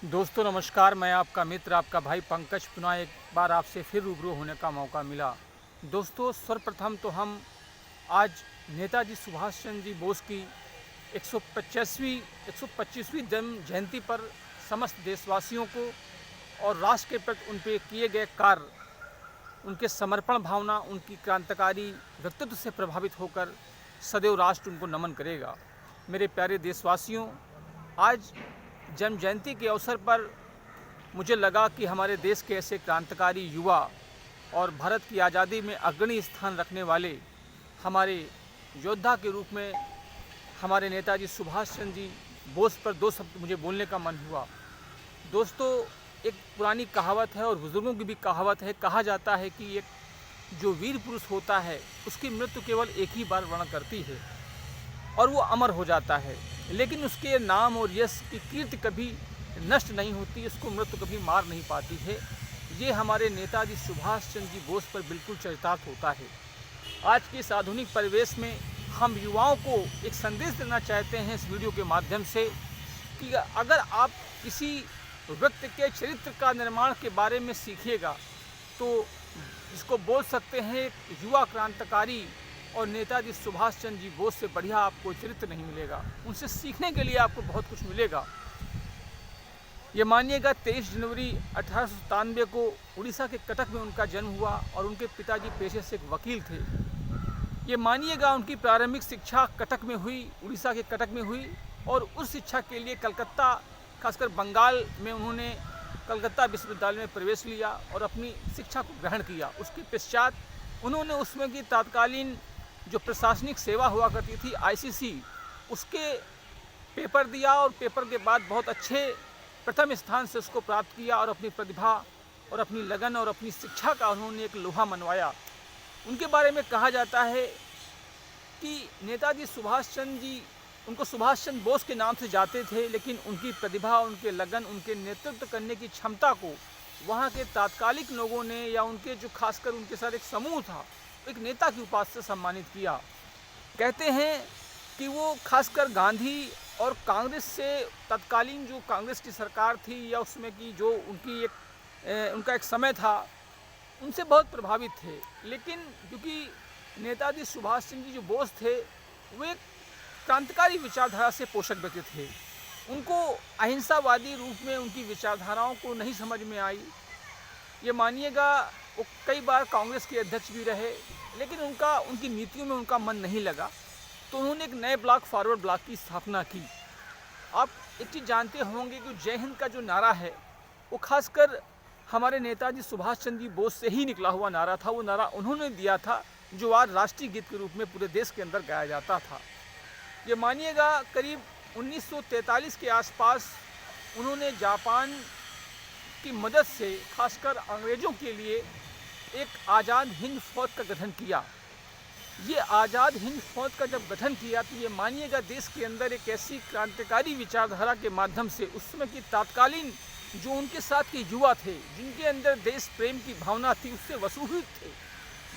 दोस्तों नमस्कार। मैं आपका मित्र आपका भाई पंकज पुनः एक बार आपसे फिर रूबरू होने का मौका मिला। दोस्तों सर्वप्रथम तो हम आज नेताजी सुभाष चंद्र जी बोस की 125वीं जन्म जयंती पर समस्त देशवासियों को और राष्ट्र के प्रति उन पे किए गए कार्य, उनके समर्पण भावना, उनकी क्रांतिकारी व्यक्तित्व से प्रभावित होकर सदैव राष्ट्र उनको नमन करेगा। मेरे प्यारे देशवासियों, आज जन्म जयंती के अवसर पर मुझे लगा कि हमारे देश के ऐसे क्रांतिकारी युवा और भारत की आज़ादी में अग्रणी स्थान रखने वाले हमारे योद्धा के रूप में हमारे नेताजी सुभाष चंद्र जी बोस पर दो शब्द मुझे बोलने का मन हुआ। दोस्तों, एक पुरानी कहावत है और बुज़ुर्गों की भी कहावत है। कहा जाता है कि एक जो वीर पुरुष होता है उसकी मृत्यु केवल एक ही बार वर्ण करती है और वो अमर हो जाता है, लेकिन उसके नाम और यश की कीर्ति कभी नष्ट नहीं होती, उसको मृत्यु कभी मार नहीं पाती है। ये हमारे नेताजी सुभाष चंद्र जी बोस पर बिल्कुल चरितार्थ होता है। आज के इस आधुनिक परिवेश में हम युवाओं को एक संदेश देना चाहते हैं इस वीडियो के माध्यम से कि अगर आप किसी व्यक्ति के चरित्र का निर्माण के बारे में सीखिएगा तो इसको बोल सकते हैं युवा क्रांतिकारी और नेताजी सुभाष चंद्र जी बोस से बढ़िया आपको चरित्र नहीं मिलेगा। उनसे सीखने के लिए आपको बहुत कुछ मिलेगा। ये मानिएगा 23 जनवरी 1897 को उड़ीसा के कटक में उनका जन्म हुआ और उनके पिताजी पेशे से एक वकील थे। ये मानिएगा उनकी प्रारंभिक शिक्षा कटक में हुई, उड़ीसा के कटक में हुई और उस शिक्षा के लिए कलकत्ता, खासकर बंगाल में उन्होंने कलकत्ता विश्वविद्यालय में प्रवेश लिया और अपनी शिक्षा को ग्रहण किया। उसके पश्चात उन्होंने उसमें की तत्कालीन जो प्रशासनिक सेवा हुआ करती थी ICC, उसके पेपर दिया और पेपर के बाद बहुत अच्छे प्रथम स्थान से उसको प्राप्त किया और अपनी प्रतिभा और अपनी लगन और अपनी शिक्षा का उन्होंने एक लोहा मनवाया। उनके बारे में कहा जाता है कि नेताजी सुभाष चंद्र जी उनको सुभाष चंद्र बोस के नाम से जाते थे, लेकिन उनकी प्रतिभा, उनके लगन, उनके नेतृत्व करने की क्षमता को वहाँ के तात्कालिक लोगों ने या उनके जो खासकर उनके साथ एक समूह था, एक नेता की उपाधि से सम्मानित किया। कहते हैं कि वो खासकर गांधी और कांग्रेस से, तत्कालीन जो कांग्रेस की सरकार थी या उसमें की जो उनकी उनका एक समय था, उनसे बहुत प्रभावित थे। लेकिन क्योंकि नेताजी सुभाष चंद्र जी जो बोस थे वो एक क्रांतिकारी विचारधारा से पोषक व्यक्ति थे। उनको अहिंसावादी रूप में उनकी विचारधाराओं को नहीं समझ में आई। ये मानिएगा वो कई बार कांग्रेस के अध्यक्ष भी रहे, लेकिन उनकी नीतियों में उनका मन नहीं लगा, तो उन्होंने एक नए ब्लॉक, फॉरवर्ड ब्लॉक की स्थापना की। आप एक चीज़ जानते होंगे कि जय हिंद का जो नारा है वो खासकर हमारे नेताजी सुभाष चंद्र जी बोस से ही निकला हुआ नारा था। वो नारा उन्होंने दिया था जो आज राष्ट्रीय गीत के रूप में पूरे देश के अंदर गाया जाता था। ये मानिएगा करीब 1943 के आसपास उन्होंने जापान की मदद से खासकर अंग्रेज़ों के लिए एक आज़ाद हिंद फौज का गठन किया। ये आज़ाद हिंद फौज का जब गठन किया तो ये मानिएगा देश के अंदर एक ऐसी क्रांतिकारी विचारधारा के माध्यम से उस समय की तत्कालीन जो उनके साथ के युवा थे, जिनके अंदर देश प्रेम की भावना थी, उससे वसूलित थे,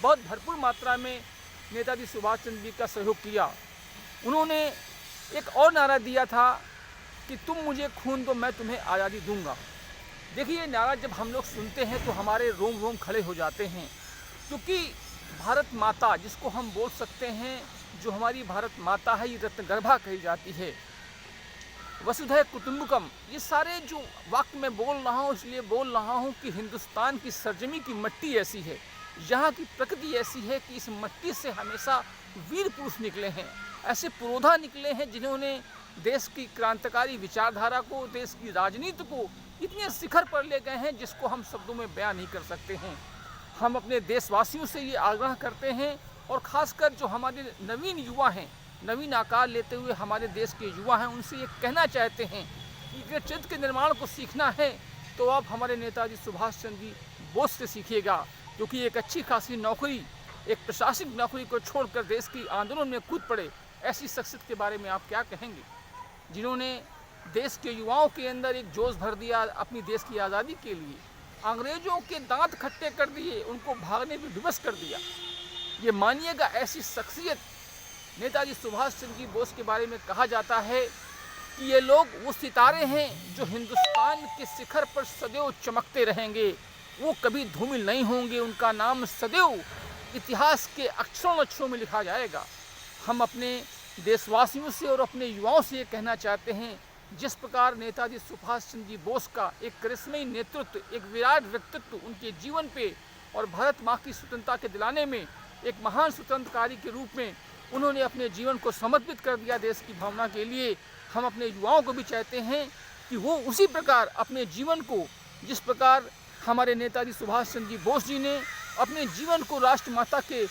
बहुत भरपूर मात्रा में नेताजी सुभाष चंद्र जी का सहयोग किया। उन्होंने एक और नारा दिया था कि तुम मुझे खून दो, मैं तुम्हें आज़ादी दूंगा। देखिए, ये नारा जब हम लोग सुनते हैं तो हमारे रोम रोम खड़े हो जाते हैं, क्योंकि भारत माता जिसको हम बोल सकते हैं, जो हमारी भारत माता है, ये रत्नगर्भा कही जाती है, वसुधैव कुटुंबकम। ये सारे जो वाक्य मैं बोल रहा हूँ इसलिए बोल रहा हूँ कि हिंदुस्तान की सरजमी की मिट्टी ऐसी है, यहाँ की प्रकृति ऐसी है कि इस मिट्टी से हमेशा वीर पुरुष निकले हैं, ऐसे पुरोधा निकले हैं जिन्होंने देश की क्रांतिकारी विचारधारा को, देश की राजनीति को इतने शिखर पर ले गए हैं जिसको हम शब्दों में बयान नहीं कर सकते हैं। हम अपने देशवासियों से ये आग्रह करते हैं और ख़ासकर जो हमारे नवीन युवा हैं, नवीन आकार लेते हुए हमारे देश के युवा हैं, उनसे ये कहना चाहते हैं कि अगर चरित्र के निर्माण को सीखना है तो आप हमारे नेताजी सुभाष चंद्र जी बोस से सीखिएगा, क्योंकि एक अच्छी खासी नौकरी, एक प्रशासनिक नौकरी को छोड़कर देश की आंदोलन में कूद पड़े ऐसी शख्सियत के बारे में आप क्या कहेंगे, जिन्होंने देश के युवाओं के अंदर एक जोश भर दिया अपनी देश की आज़ादी के लिए, अंग्रेज़ों के दांत खट्टे कर दिए, उनको भागने में विवश कर दिया। ये मानिएगा ऐसी शख्सियत नेताजी सुभाष चंद्र जी बोस के बारे में कहा जाता है कि ये लोग वो सितारे हैं जो हिंदुस्तान के शिखर पर सदैव चमकते रहेंगे, वो कभी धूमिल नहीं होंगे, उनका नाम सदैव इतिहास के अक्षरों में लिखा जाएगा। हम अपने देशवासियों से और अपने युवाओं से ये कहना चाहते हैं, जिस प्रकार नेताजी सुभाष चंद्र जी बोस का एक करिश्मई नेतृत्व, एक विराट व्यक्तित्व उनके जीवन पे और भारत माँ की स्वतंत्रता के दिलाने में एक महान स्वतंत्रकारी के रूप में उन्होंने अपने जीवन को समर्पित कर दिया देश की भावना के लिए, हम अपने युवाओं को भी चाहते हैं कि वो उसी प्रकार अपने जीवन को, जिस प्रकार हमारे नेताजी सुभाष चंद्र जी बोस जी ने अपने जीवन को राष्ट्रमाता के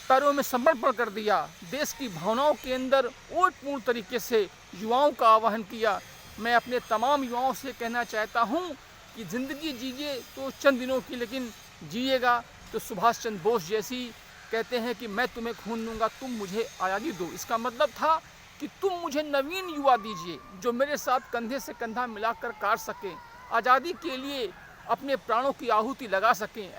पैरों में समर्पण कर दिया, देश की भावनाओं के अंदर ओतपूर्ण तरीके से युवाओं का आह्वान किया। मैं अपने तमाम युवाओं से कहना चाहता हूँ कि ज़िंदगी जीजिए तो चंद दिनों की, लेकिन जिएगा तो सुभाष चंद्र बोस जैसी। कहते हैं कि मैं तुम्हें खून दूंगा, तुम मुझे आज़ादी दो। इसका मतलब था कि तुम मुझे नवीन युवा दीजिए जो मेरे साथ कंधे से कंधा मिलाकर काट सकें, आज़ादी के लिए अपने प्राणों की आहुति लगा सकें।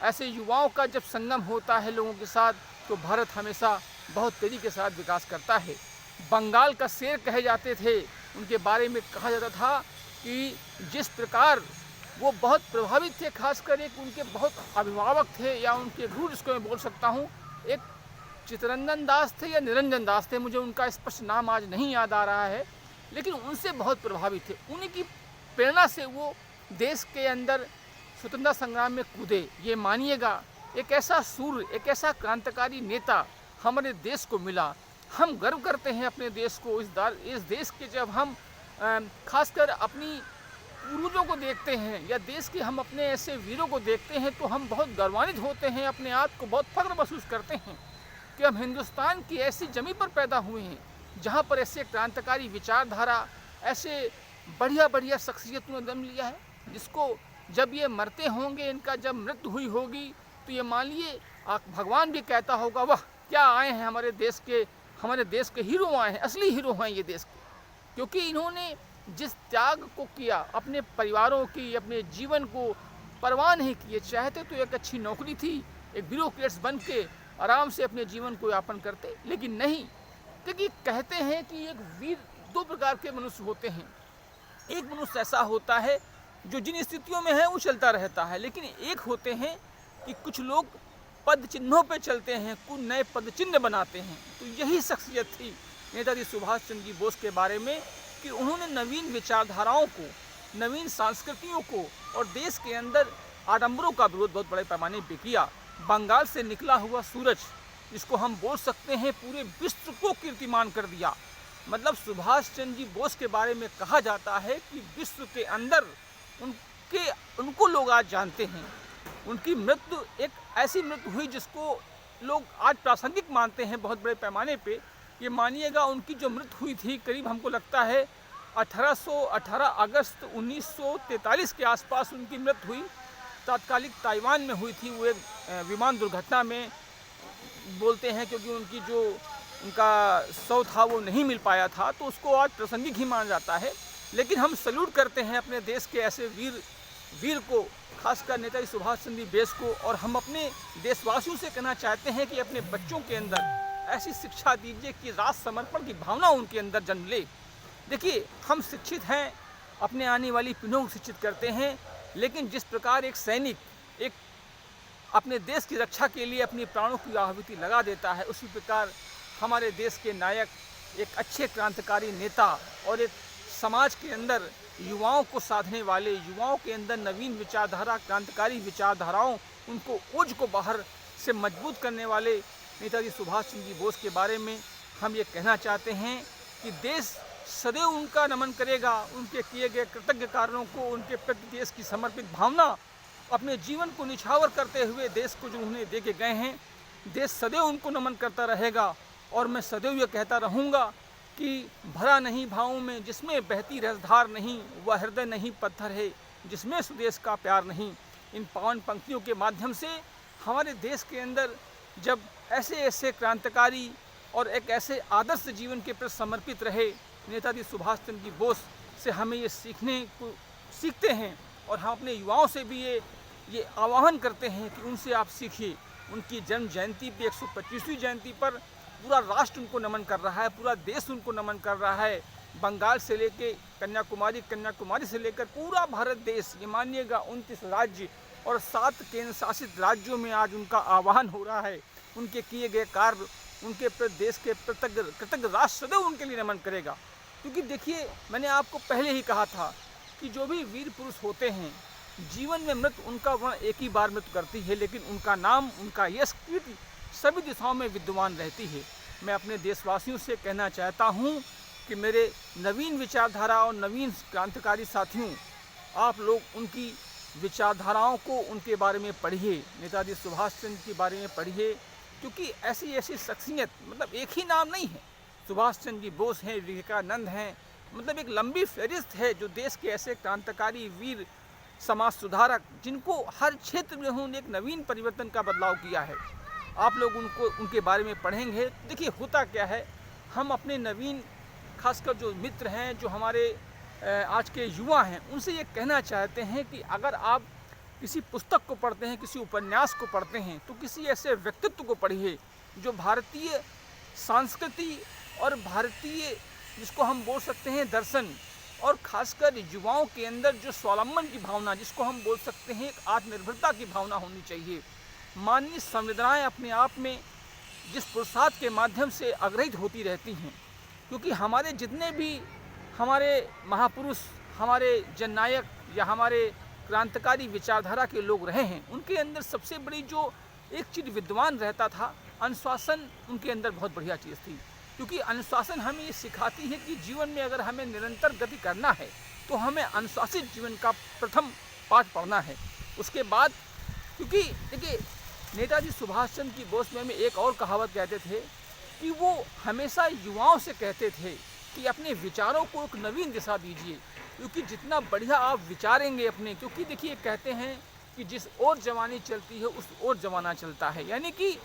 ऐसे युवाओं का जब संगम होता है लोगों के साथ, तो भारत हमेशा बहुत तेज़ी के साथ विकास करता है। बंगाल का शेर कहे जाते थे, उनके बारे में कहा जाता था कि जिस प्रकार वो बहुत प्रभावित थे, खासकर एक उनके बहुत अभिभावक थे, या उनके गुरु जिसको मैं बोल सकता हूँ, एक चित्तरंजन दास थे या निरंजन दास थे, मुझे उनका स्पष्ट नाम आज नहीं याद आ रहा है, लेकिन उनसे बहुत प्रभावित थे। उन्हीं की प्रेरणा से वो देश के अंदर स्वतंत्रता संग्राम में कूदे। ये मानिएगा, एक ऐसा सूर्य, एक ऐसा क्रांतिकारी नेता हमारे देश को मिला। हम गर्व करते हैं अपने देश को, इस देश के जब हम खासकर अपनी पूर्वजों को देखते हैं या देश के हम अपने ऐसे वीरों को देखते हैं, तो हम बहुत गर्वान्वित होते हैं, अपने आप को बहुत फख्र महसूस करते हैं कि हम हिंदुस्तान की ऐसी जमीन पर पैदा हुए हैं जहाँ पर ऐसे क्रांतिकारी विचारधारा, ऐसे बढ़िया शख्सियतों ने जन्म लिया है, जिसको जब ये मरते होंगे, इनका जब मृत्यु हुई होगी, तो ये मानिए भगवान भी कहता होगा, वाह क्या आए हैं हमारे देश के हीरो आए हैं, असली हीरो हैं ये देश के, क्योंकि इन्होंने जिस त्याग को किया, अपने परिवारों की, अपने जीवन को परवाह नहीं किए। चाहते तो एक अच्छी नौकरी थी, एक ब्यूरोक्रेट्स बन के आराम से अपने जीवन को यापन करते, लेकिन नहीं, क्योंकि कहते हैं कि एक वीर दो प्रकार के मनुष्य होते हैं। एक मनुष्य ऐसा होता है जो जिन स्थितियों में है वो चलता रहता है, लेकिन एक होते हैं कि कुछ लोग पद चिन्हों पे चलते हैं, कुछ नए पद चिन्ह बनाते हैं। तो यही शख्सियत थी नेताजी सुभाष चंद्र जी बोस के बारे में कि उन्होंने नवीन विचारधाराओं को, नवीन संस्कृतियों को और देश के अंदर आडंबरों का विरोध बहुत बड़े पैमाने पर किया। बंगाल से निकला हुआ सूरज, जिसको हम बोल सकते हैं पूरे विश्व को कीर्तिमान कर दिया। मतलब सुभाष चंद्र जी बोस के बारे में कहा जाता है कि विश्व के अंदर उनको लोग आज जानते हैं। उनकी मृत्यु एक ऐसी मृत्यु हुई जिसको लोग आज प्रासंगिक मानते हैं बहुत बड़े पैमाने पे। ये मानिएगा, उनकी जो मृत्यु हुई थी करीब हमको लगता है 18 अगस्त 1943 के आसपास उनकी मृत्यु हुई। तात्कालिक ताइवान में हुई थी, वो एक विमान दुर्घटना में बोलते हैं, क्योंकि उनका शव था वो नहीं मिल पाया था, तो उसको आज प्रासंगिक ही माना जाता है। लेकिन हम सल्यूट करते हैं अपने देश के ऐसे वीर को, खासकर नेताजी सुभाष चंद्र बोस को, और हम अपने देशवासियों से कहना चाहते हैं कि अपने बच्चों के अंदर ऐसी शिक्षा दीजिए कि राष्ट्र समर्पण की भावना उनके अंदर जन्म ले। देखिए, हम शिक्षित हैं, अपने आने वाली पीढ़ियों को शिक्षित करते हैं, लेकिन जिस प्रकार एक सैनिक एक अपने देश की रक्षा के लिए अपनी प्राणों की आहुति लगा देता है, उसी प्रकार हमारे देश के नायक, एक अच्छे क्रांतिकारी नेता और एक समाज के अंदर युवाओं को साधने वाले, युवाओं के अंदर नवीन विचारधारा, क्रांतिकारी विचारधाराओं, उनको ओज को बाहर से मजबूत करने वाले नेताजी सुभाष चंद्र जी बोस के बारे में हम ये कहना चाहते हैं कि देश सदैव उनका नमन करेगा। उनके किए गए कृतज्ञ कार्यों को, उनके प्रति देश की समर्पित भावना, अपने जीवन को निछावर करते हुए देश को जो उन्हें दे के गए हैं, देश सदैव उनको नमन करता रहेगा। और मैं सदैव ये कहता रहूँगा कि भरा नहीं भावों में जिसमें बहती रसधार नहीं, वह हृदय नहीं पत्थर है जिसमें स्वदेश का प्यार नहीं। इन पावन पंक्तियों के माध्यम से हमारे देश के अंदर जब ऐसे क्रांतिकारी और एक ऐसे आदर्श जीवन के प्रति समर्पित रहे नेताजी सुभाष चंद्र जी बोस से हमें ये सीखते हैं, और हम अपने युवाओं से भी ये आह्वान करते हैं कि उनसे आप सीखिए। उनकी जन्म जयंती पे 125वीं जयंती पर पूरा राष्ट्र उनको नमन कर रहा है, पूरा देश उनको नमन कर रहा है। बंगाल से लेके कन्याकुमारी, कन्याकुमारी से लेकर पूरा भारत देश, ये मानिएगा 29 राज्य और 7 केंद्र शासित राज्यों में आज उनका आह्वान हो रहा है। उनके किए गए कार्य, उनके देश के कृतज्ञ राष्ट्र सदैव उनके लिए नमन करेगा। क्योंकि देखिए, मैंने आपको पहले ही कहा था कि जो भी वीर पुरुष होते हैं, जीवन में मृत्यु उनका वर्ण एक ही बार मृत्यु करती है, लेकिन उनका नाम, उनका यश, कीर्ति सभी दिशाओं में विद्यमान रहती है। मैं अपने देशवासियों से कहना चाहता हूँ कि मेरे नवीन विचारधारा और नवीन क्रांतिकारी साथियों, आप लोग उनकी विचारधाराओं को, उनके बारे में पढ़िए, नेताजी सुभाष चंद्र के बारे में पढ़िए, क्योंकि ऐसी ऐसी शख्सियत, मतलब एक ही नाम नहीं है, सुभाष चंद्र जी बोस हैं, विवेकानंद हैं, मतलब एक लंबी फहरिस्त है जो देश के ऐसे क्रांतिकारी वीर, समाज सुधारक, जिनको हर क्षेत्र में उन्होंने एक नवीन परिवर्तन का बदलाव किया है। आप लोग उनके बारे में पढ़ेंगे। देखिए, होता क्या है, हम अपने नवीन, खासकर जो मित्र हैं, जो हमारे आज के युवा हैं, उनसे ये कहना चाहते हैं कि अगर आप किसी पुस्तक को पढ़ते हैं, किसी उपन्यास को पढ़ते हैं, तो किसी ऐसे व्यक्तित्व को पढ़िए जो भारतीय संस्कृति और भारतीय, जिसको हम बोल सकते हैं दर्शन, और खासकर युवाओं के अंदर जो स्वावलंबन की भावना, जिसको हम बोल सकते हैं एक आत्मनिर्भरता की भावना होनी चाहिए। मानवीय संवेदनाएं अपने आप में जिस पुरुषार्थ के माध्यम से अग्रहित होती रहती हैं, क्योंकि हमारे जितने भी हमारे महापुरुष, हमारे जननायक या हमारे क्रांतिकारी विचारधारा के लोग रहे हैं, उनके अंदर सबसे बड़ी जो एक चीज़ विद्यमान रहता था, अनुशासन उनके अंदर बहुत बढ़िया चीज़ थी। क्योंकि अनुशासन हमें ये सिखाती है कि जीवन में अगर हमें निरंतर गति करना है तो हमें अनुशासित जीवन का प्रथम पाठ पढ़ना है। उसके बाद, क्योंकि देखिए, नेताजी सुभाष चंद्र बोस में एक और कहावत कहते थे कि वो हमेशा युवाओं से कहते थे कि अपने विचारों को एक नवीन दिशा दीजिए, क्योंकि जितना बढ़िया आप विचारेंगे अपने, क्योंकि देखिए कहते हैं कि जिस ओर जवानी चलती है उस ओर जमाना चलता है, यानी कि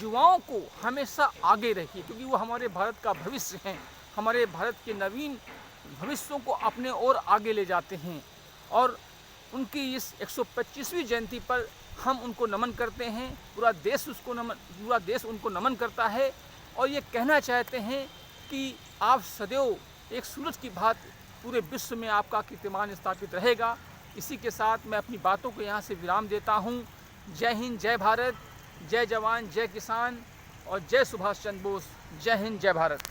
युवाओं को हमेशा आगे रखिए, क्योंकि वो हमारे भारत का भविष्य हैं, हमारे भारत के नवीन भविष्यों को अपने ओर आगे ले जाते हैं। और उनकी इस 125वीं जयंती पर हम उनको नमन करते हैं, पूरा देश उनको नमन करता है, और ये कहना चाहते हैं कि आप सदैव एक सूरज की भांति पूरे विश्व में आपका कीर्तिमान स्थापित रहेगा। इसी के साथ मैं अपनी बातों को यहाँ से विराम देता हूँ। जय हिंद, जय भारत, जय जवान, जय किसान और जय सुभाष चंद्र बोस। जय हिंद, जय भारत।